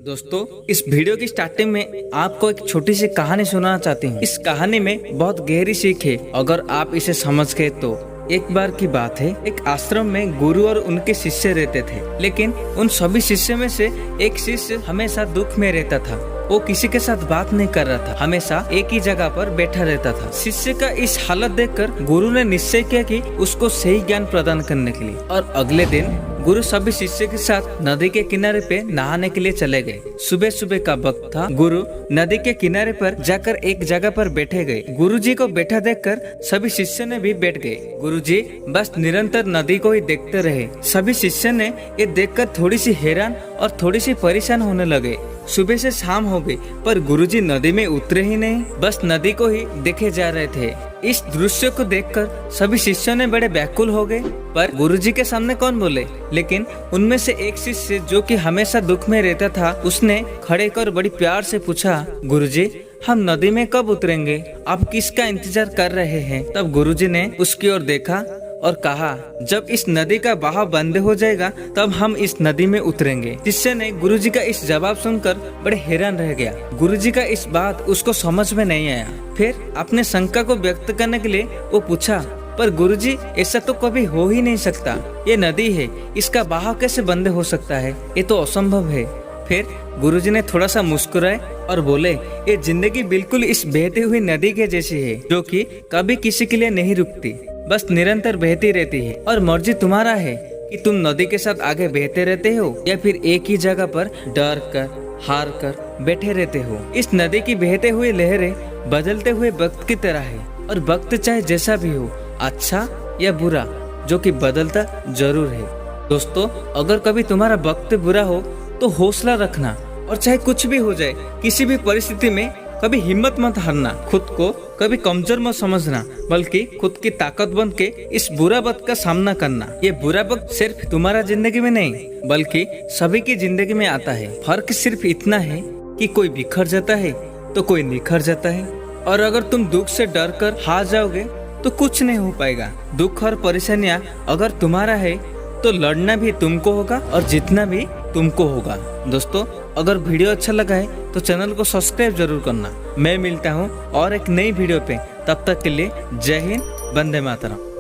दोस्तों, इस वीडियो की स्टार्टिंग में आपको एक छोटी सी कहानी सुनाना चाहती हूँ। इस कहानी में बहुत गहरी सीख है। अगर आप इसे समझ गए तो एक बार की बात है, एक आश्रम में गुरु और उनके शिष्य रहते थे। लेकिन उन सभी शिष्य में से एक शिष्य हमेशा दुख में रहता था। वो किसी के साथ बात नहीं कर रहा था, हमेशा एक ही जगह पर बैठा रहता था। शिष्य का इस हालत देखकर गुरु ने निश्चय किया कि उसको सही ज्ञान प्रदान करने के लिए। और अगले दिन गुरु सभी शिष्य के साथ नदी के किनारे पे नहाने के लिए चले गए। सुबह सुबह का वक्त था। गुरु नदी के किनारे पर जाकर एक जगह पर बैठे गए। गुरुजी को बैठा देखकर सभी शिष्य ने भी बैठ गए। गुरुजी बस निरंतर नदी को ही देखते रहे। सभी शिष्य ने ये देखकर थोड़ी सी हैरान और थोड़ी सी परेशान होने लगे। सुबह से शाम हो गई पर गुरुजी नदी में उतरे ही नहीं, बस नदी को ही देखे जा रहे थे। इस दृश्य को देखकर सभी शिष्यों ने बड़े व्याकुल हो गए। पर गुरुजी के सामने कौन बोले? लेकिन उनमें से एक शिष्य जो कि हमेशा दुख में रहता था, उसने खड़े कर बड़ी प्यार से पूछा, गुरुजी हम नदी में कब उतरेंगे? आप किसका इंतजार कर रहे हैं? तब गुरुजी ने उसकी ओर देखा और कहा, जब इस नदी का बहाव बंद हो जाएगा तब हम इस नदी में उतरेंगे। शिष्य ने गुरुजी का इस जवाब सुनकर बड़े हैरान रह गया। गुरुजी का इस बात उसको समझ में नहीं आया। फिर अपने शंका को व्यक्त करने के लिए वो पूछा, पर गुरुजी ऐसा तो कभी हो ही नहीं सकता। ये नदी है, इसका बहाव कैसे बंद हो सकता है? ये तो असंभव है। फिर गुरुजी ने थोड़ा सा मुस्कुराए और बोले, ये जिंदगी बिल्कुल इस बहती हुई नदी के जैसी है, जो कि कभी किसी के लिए नहीं रुकती, बस निरंतर बहती रहती है। और मर्जी तुम्हारा है कि तुम नदी के साथ आगे बहते रहते हो या फिर एक ही जगह पर डर कर, हार कर बैठे रहते हो। इस नदी की बहते हुए लहरें बदलते हुए वक्त की तरह है, और वक्त चाहे जैसा भी हो, अच्छा या बुरा, जो कि बदलता जरूर है। दोस्तों, अगर कभी तुम्हारा वक्त बुरा हो तो हौसला रखना, और चाहे कुछ भी हो जाए, किसी भी परिस्थिति में कभी हिम्मत मत हारना। खुद को कभी कमजोर मत समझना, बल्कि खुद की ताकत बन के इस बुरा वक्त का सामना करना। ये बुरा वक्त सिर्फ तुम्हारा जिंदगी में नहीं, बल्कि सभी की जिंदगी में आता है। फर्क सिर्फ इतना है कि कोई बिखर जाता है तो कोई निखर जाता है। और अगर तुम दुख से डर कर हार जाओगे तो कुछ नहीं हो पाएगा। दुख और परेशानियां अगर तुम्हारा है तो लड़ना भी तुमको होगा और जीतना भी तुमको होगा। दोस्तों, अगर वीडियो अच्छा लगा है तो चैनल को सब्सक्राइब जरूर करना। मैं मिलता हूँ और एक नई वीडियो पे, तब तक के लिए जय हिंद, वंदे मातरम।